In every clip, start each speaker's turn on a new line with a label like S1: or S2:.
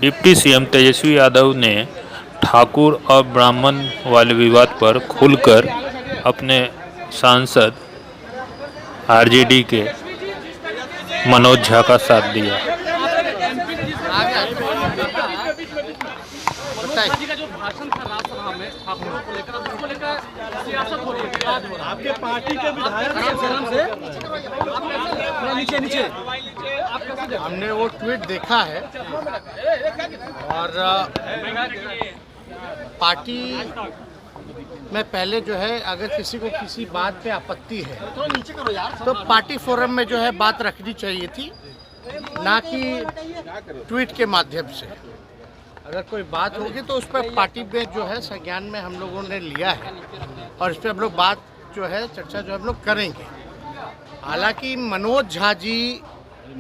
S1: Deputy CM Tejashwi Yadav ने ठाकुर और ब्राह्मण वाले विवाद पर खुलकर अपने सांसद आरजेडी के मनोज झा का साथ दिया।
S2: आपके पार्टी के विधायक नीचे हमने वो ट्वीट देखा है और पार्टी में पहले जो है अगर किसी को किसी बात पे आपत्ति है तो पार्टी फोरम में जो है बात रखनी चाहिए थी, ना कि ट्वीट के माध्यम से। अगर कोई बात होगी तो उस पर पार्टी में जो है संज्ञान में हम लोगों ने लिया है और इस पर हम लोग बात जो है चर्चा जो हम लोग करेंगे। हालांकि मनोज झा जी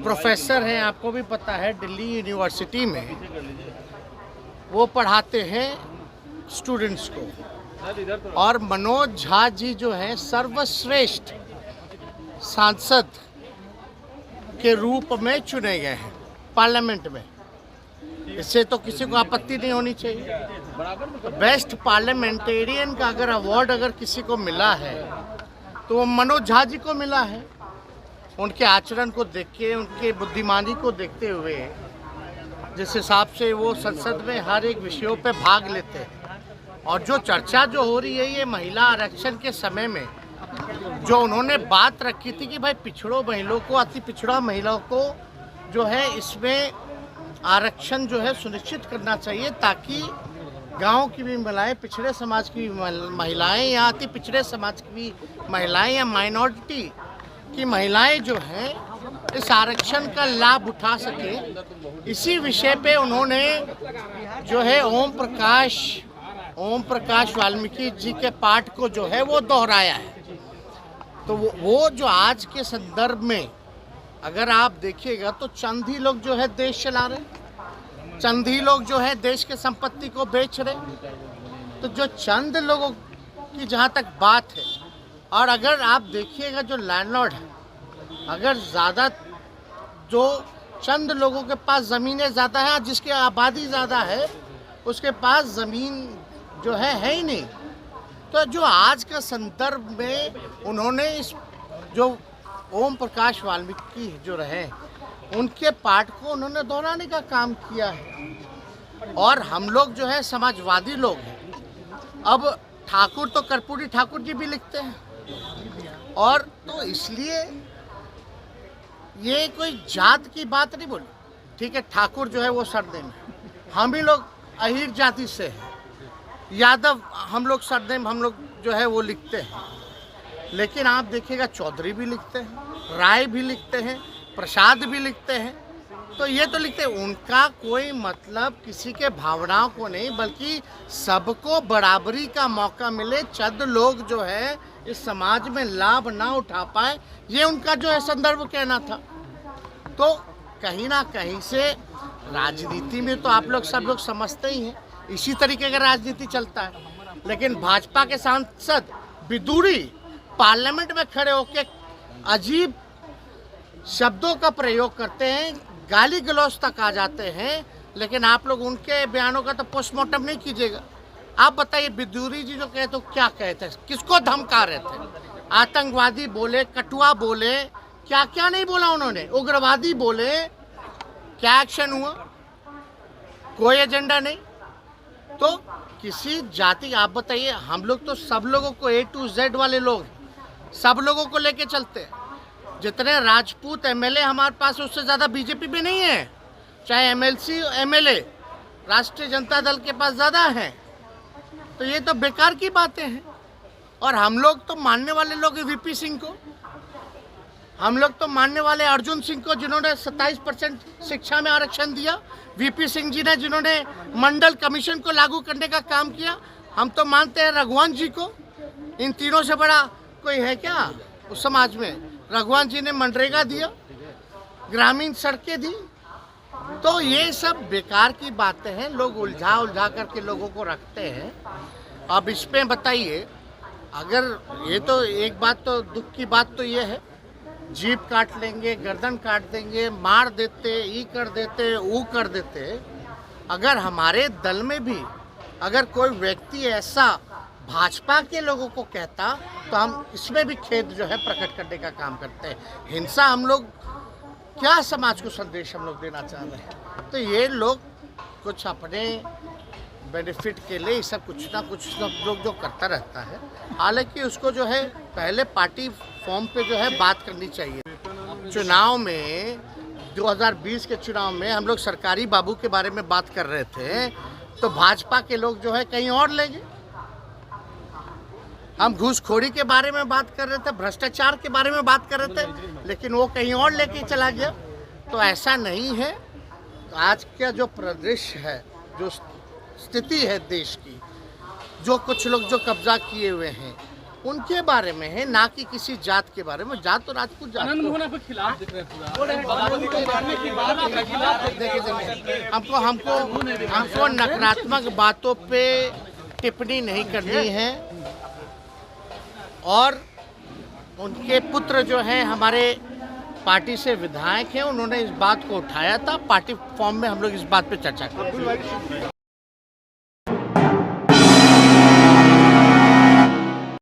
S2: प्रोफेसर हैं, आपको भी पता है, दिल्ली यूनिवर्सिटी में वो पढ़ाते हैं स्टूडेंट्स को, और मनोज झा जी जो हैं सर्वश्रेष्ठ सांसद के रूप में चुने गए हैं पार्लियामेंट में। इससे तो किसी को आपत्ति नहीं होनी चाहिए। बेस्ट पार्लियामेंटेरियन का अगर अवार्ड अगर किसी को मिला है तो वो मनोज झा जी को मिला है। उनके आचरण को देख के, उनके बुद्धिमानी को देखते हुए, जिस हिसाब से वो संसद में हर एक विषयों पे भाग लेते हैं, और जो चर्चा जो हो रही है ये महिला आरक्षण के समय में जो उन्होंने बात रखी थी कि भाई पिछड़ों महिलाओं को, अति पिछड़ा महिलाओं को जो है इसमें आरक्षण जो है सुनिश्चित करना चाहिए, ताकि गांव की भी महिलाएं, पिछड़े समाज की भी महिलाएं या अति पिछड़े समाज की भी महिलाएं या माइनॉरिटी की महिलाएं जो हैं इस आरक्षण का लाभ उठा सके। इसी विषय पे उन्होंने जो है ओम प्रकाश वाल्मीकि जी के पाठ को जो है वो दोहराया है। तो वो जो आज के संदर्भ में अगर आप देखिएगा तो चंद ही लोग जो है देश चला रहे, चंद ही लोग जो है देश के संपत्ति को बेच रहे। तो जो चंद लोगों की जहाँ तक बात है, और अगर आप देखिएगा जो लैंडलॉर्ड है, अगर ज़्यादा जो चंद लोगों के पास ज़मीनें ज़्यादा है, जिसकी आबादी ज़्यादा है उसके पास ज़मीन जो है ही नहीं। तो जो आज का संदर्भ में उन्होंने इस जो ओम प्रकाश वाल्मीकि जो रहे उनके पाठ को उन्होंने दोहराने का काम किया है। और हम लोग जो है समाजवादी लोग हैं। अब ठाकुर तो कर्पूरी ठाकुर जी भी लिखते हैं, और तो इसलिए ये कोई जात की बात नहीं बोली। ठीक है, ठाकुर जो है वो सरनेम है, हम ही लोग अहीर जाति से हैं, यादव हम लोग सरनेम हम लोग जो है वो लिखते हैं। लेकिन आप देखिएगा चौधरी भी लिखते हैं, राय भी लिखते हैं, प्रसाद भी लिखते हैं। तो ये तो लिखते हैं, उनका कोई मतलब किसी के भावनाओं को नहीं, बल्कि सबको बराबरी का मौका मिले, चंद लोग जो है इस समाज में लाभ ना उठा पाए, ये उनका जो है संदर्भ कहना था। तो कहीं ना कहीं से राजनीति में तो आप लोग सब लोग समझते ही हैं, इसी तरीके का राजनीति चलता है। लेकिन भाजपा के सांसद विदुरी पार्लियामेंट में खड़े होकर अजीब शब्दों का प्रयोग करते हैं, गाली गलौज तक आ जाते हैं, लेकिन आप लोग उनके बयानों का तो पोस्टमार्टम नहीं कीजिएगा। आप बताइए, विदुरी जी जो कहते तो क्या कहते, किसको धमका रहे थे? आतंकवादी बोले, कटुआ बोले, क्या क्या नहीं बोला उन्होंने, उग्रवादी बोले, क्या एक्शन हुआ? कोई एजेंडा नहीं। तो किसी जाति, आप बताइए, हम लोग तो सब लोगों को A to Z वाले लोग सब लोगों को लेके चलते हैं। जितने राजपूत एमएलए हमारे पास उससे ज़्यादा बीजेपी में नहीं है, चाहे एमएलसी एमएलए राष्ट्रीय जनता दल के पास ज़्यादा हैं। तो ये तो बेकार की बातें हैं। और हम लोग तो मानने वाले लोग वीपी सिंह को, हम लोग तो मानने वाले अर्जुन सिंह को, जिन्होंने 27% शिक्षा में आरक्षण दिया, वीपी सिंह जी ने जिन्होंने मंडल कमीशन को लागू करने का काम किया। हम तो मानते हैं रघुवंश जी को। इन तीनों से बड़ा कोई है क्या उस समाज में? रघुवंश जी ने मनरेगा दिया, ग्रामीण सड़कें दी। तो ये सब बेकार की बातें हैं, लोग उलझा करके लोगों को रखते हैं। अब इस पे बताइए, अगर ये तो एक बात तो दुख की बात तो ये है, जीभ काट लेंगे, गर्दन काट देंगे, मार देते, ई कर देते, वो कर देते। अगर हमारे दल में भी अगर कोई व्यक्ति ऐसा भाजपा के लोगों को कहता तो हम इसमें भी खेद जो है प्रकट करने का काम करते हैं। हिंसा हम लोग क्या समाज को संदेश हम लोग देना चाह रहे हैं? तो ये लोग कुछ अपने बेनिफिट के लिए सब कुछ ना कुछ सब लोग जो करता रहता है। हालांकि उसको जो है पहले पार्टी फॉर्म पे जो है बात करनी चाहिए। चुनाव में 2020 के चुनाव में हम लोग सरकारी बाबू के बारे में बात कर रहे थे तो भाजपा के लोग जो है कहीं और ले गए। हम घूसखोरी के बारे में बात कर रहे थे, भ्रष्टाचार के बारे में बात कर रहे थे, लेकिन वो कहीं और लेके चला गया। तो ऐसा नहीं है। आज का जो परिदृश्य है, जो स्थिति है देश की, जो कुछ लोग जो कब्जा किए हुए हैं उनके बारे में है, ना कि किसी जात के बारे में। जात तो राजपूत जात हमको नकारात्मक बातों पे टिप्पणी नहीं करनी है। और उनके पुत्र जो हैं हमारे पार्टी से विधायक हैं, उन्होंने इस बात को उठाया था। पार्टी फॉर्म में हम लोग इस बात पे चर्चा की।